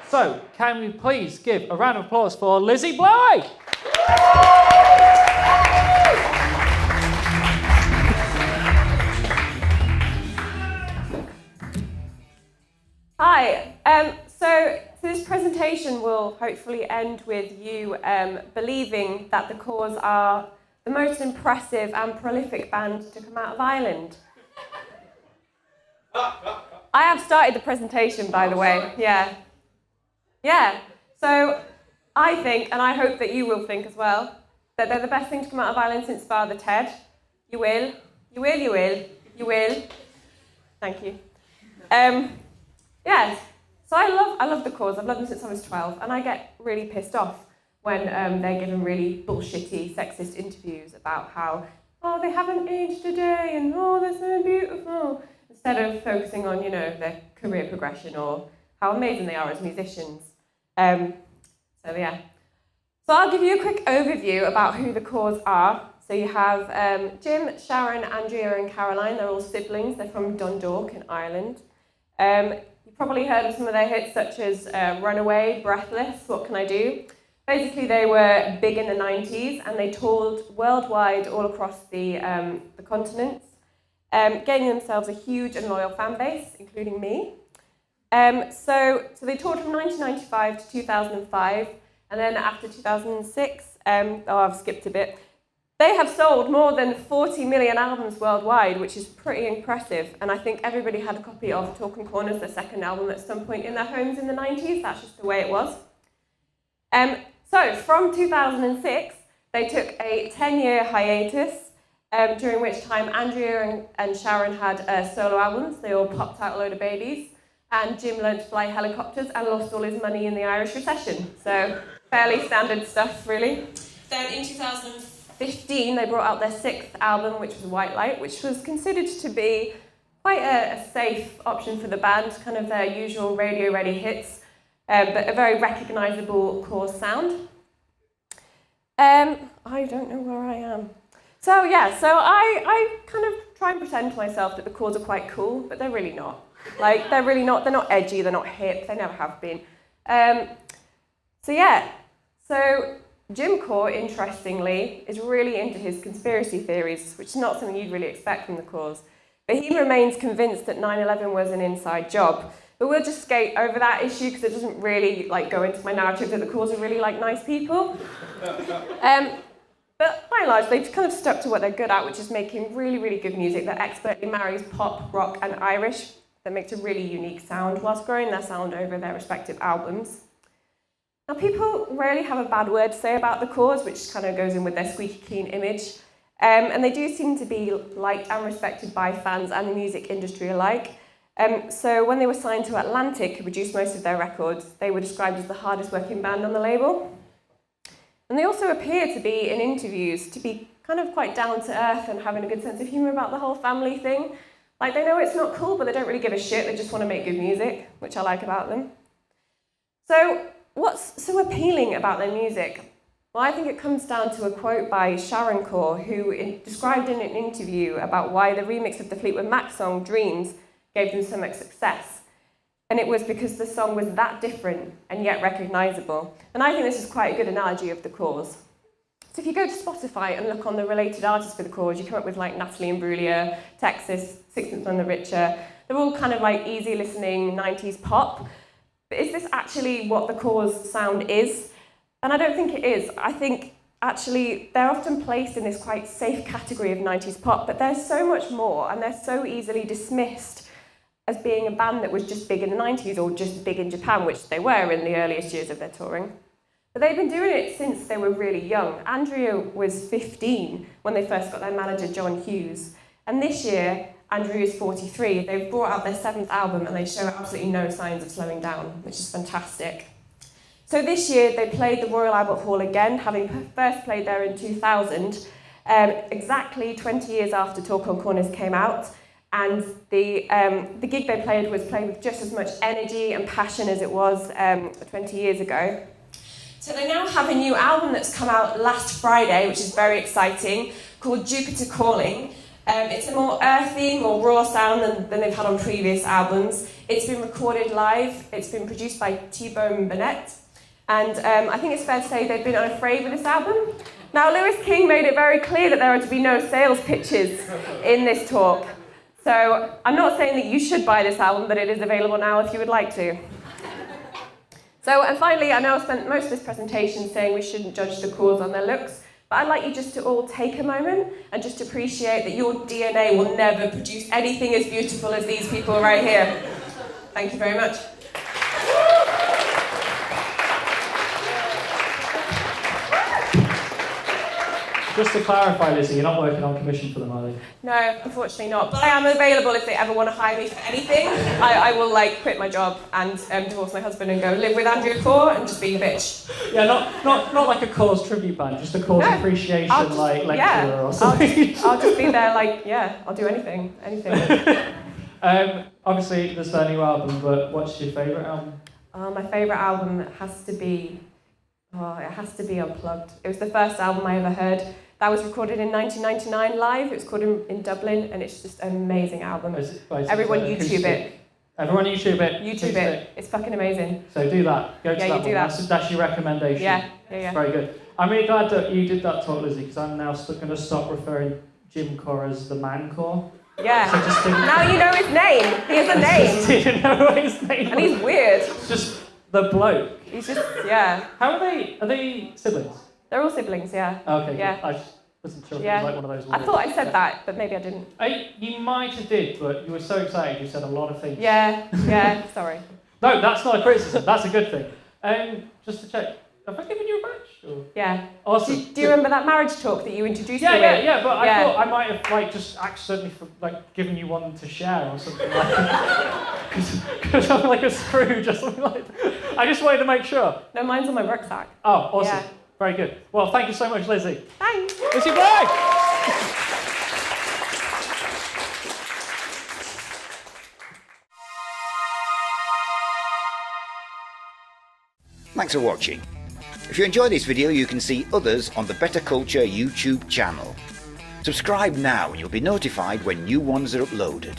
So, can we please give a round of applause for Lizzie Blowey? Hi. So this presentation will hopefully end with you believing that the Corrs are the most impressive and prolific band to come out of Ireland. I have started the presentation, by the way. Yeah. So I think, and I hope that you will think as well, that they're the best thing to come out of Ireland since Father Ted. You will. Thank you. Yes. So I love the Corrs. I've loved them since I was 12, and I get really pissed off when they're given really bullshitty, sexist interviews about how, oh, they haven't aged a day, and oh, they're so beautiful, instead of focusing on, their career progression or how amazing they are as musicians. So I'll give you a quick overview about who the Corrs are. So you have Jim, Sharon, Andrea, and Caroline. They're all siblings. They're from Dundalk in Ireland. You've probably heard of some of their hits, such as Runaway, Breathless, What Can I Do? Basically, they were big in the 90s, and they toured worldwide all across the continents, gaining themselves a huge and loyal fan base, including me. So they toured from 1995 to 2005, and then after 2006, I've skipped a bit, they have sold more than 40 million albums worldwide, which is pretty impressive. And I think everybody had a copy of Talking Corners, their second album, at some point in their homes in the 90s. That's just the way it was. So from 2006, they took a 10-year hiatus, during which time Andrea and Sharon had solo albums. They all popped out a load of babies. And Jim learned to fly helicopters and lost all his money in the Irish recession. So fairly standard stuff, really. Then in 2015, they brought out their sixth album, which was White Light, which was considered to be quite a safe option for the band, kind of their usual radio-ready hits, but a very recognisable Corrs sound. I don't know where I am. So I kind of try and pretend to myself that the Corrs are quite cool, but they're really not. They're really not. They're not edgy. They're not hip. They never have been. So Jim Corr, interestingly, is really into his conspiracy theories, which is not something you'd really expect from the Corrs. But he remains convinced that 9/11 was an inside job. But we'll just skate over that issue because it doesn't really go into my narrative that the Corrs are really nice people. But by and large, they've kind of stuck to what they're good at, which is making really, really good music that expertly marries pop, rock, and Irish. That makes a really unique sound, whilst growing their sound over their respective albums. Now, people rarely have a bad word to say about the Corrs, which kind of goes in with their squeaky clean image. And they do seem to be liked and respected by fans and the music industry alike. So when they were signed to Atlantic, who produced most of their records, they were described as the hardest working band on the label. And they also appear to be, in interviews, to be kind of quite down to earth and having a good sense of humour about the whole family thing. They know it's not cool, but they don't really give a shit. They just want to make good music, which I like about them. So what's so appealing about their music? Well, I think it comes down to a quote by Sharon Corr, who described in an interview about why the remix of the Fleetwood Mac song, Dreams, gave them so much success. And it was because the song was that different and yet recognisable. And I think this is quite a good analogy of the Corrs. So if you go to Spotify and look on the related artists for the Corrs, you come up with Natalie Imbruglia, Texas, Sixpence None the Richer. They're all kind of easy listening 90s pop. But is this actually what the Corrs sound is? And I don't think it is. I think actually they're often placed in this quite safe category of 90s pop, but there's so much more, and they're so easily dismissed as being a band that was just big in the 90s or just big in Japan, which they were in the earliest years of their touring. But they've been doing it since they were really young. Andrea was 15 when they first got their manager, John Hughes. And this year, Andrea is 43. They've brought out their seventh album and they show absolutely no signs of slowing down, which is fantastic. So this year, they played the Royal Albert Hall again, having first played there in 2000, exactly 20 years after Talking Corners came out. And the gig they played was played with just as much energy and passion as it was 20 years ago. So they now have a new album that's come out last Friday, which is very exciting, called Jupiter Calling. It's a more earthy, more raw sound than they've had on previous albums. It's been recorded live. It's been produced by T-Bone Burnett. And I think it's fair to say they've been unafraid with this album. Now, Lewis King made it very clear that there are to be no sales pitches in this talk. So I'm not saying that you should buy this album, but it is available now if you would like to. So, and finally, I know I've spent most of this presentation saying we shouldn't judge the Corrs on their looks, but I'd like you just to all take a moment and just appreciate that your DNA will never produce anything as beautiful as these people right here. Thank you very much. Just to clarify, Lizzie, you're not working on commission for them, are you? No, unfortunately not. But I am available if they ever want to hire me for anything. I will quit my job and divorce my husband and go live with Andrea Corr and just be a bitch. Yeah, not like a Corrs tribute band, just a Corrs appreciation lecturer or something. I'll just be there I'll do anything. Obviously, there's their new album, but what's your favourite album? My favourite album has to be Unplugged. It was the first album I ever heard. That was recorded in 1999 live. It was recorded in Dublin, and it's just an amazing album. Everyone YouTube it. Everyone YouTube it. YouTube it. It's fucking amazing. So do that. Go to that one. That's your recommendation. Yeah. Very good. I'm really glad that you did that talk, Lizzie, because I'm now going to stop referring Jim Corr as the man Corr. Yeah. So just now you know his name. He has a name. Didn't know his name. And he's weird. Just the bloke. He's just, yeah. How are they? Are they siblings? They're all siblings, yeah. Okay, yeah. Good. I just wasn't sure if it was like one of those I thought I said that, but maybe I didn't. You might have did, but you were so excited you said a lot of things. Yeah, sorry. No, that's not a criticism, that's a good thing. Just to check, have I given you a badge? Or? Yeah. Awesome. Do you remember that marriage talk that you introduced me with? Yeah, but I thought I might have just accidentally given you one to share or something because I'm like a Scrooge or something like that. I just wanted to make sure. No, mine's on my rucksack. Oh, awesome. Yeah. Very good. Well, thank you so much, Lizzie. Thanks. Lizzie Blowey! Thanks for watching. If you enjoyed this video, you can see others on the Bettakultcha YouTube channel. Subscribe now and you'll be notified when new ones are uploaded.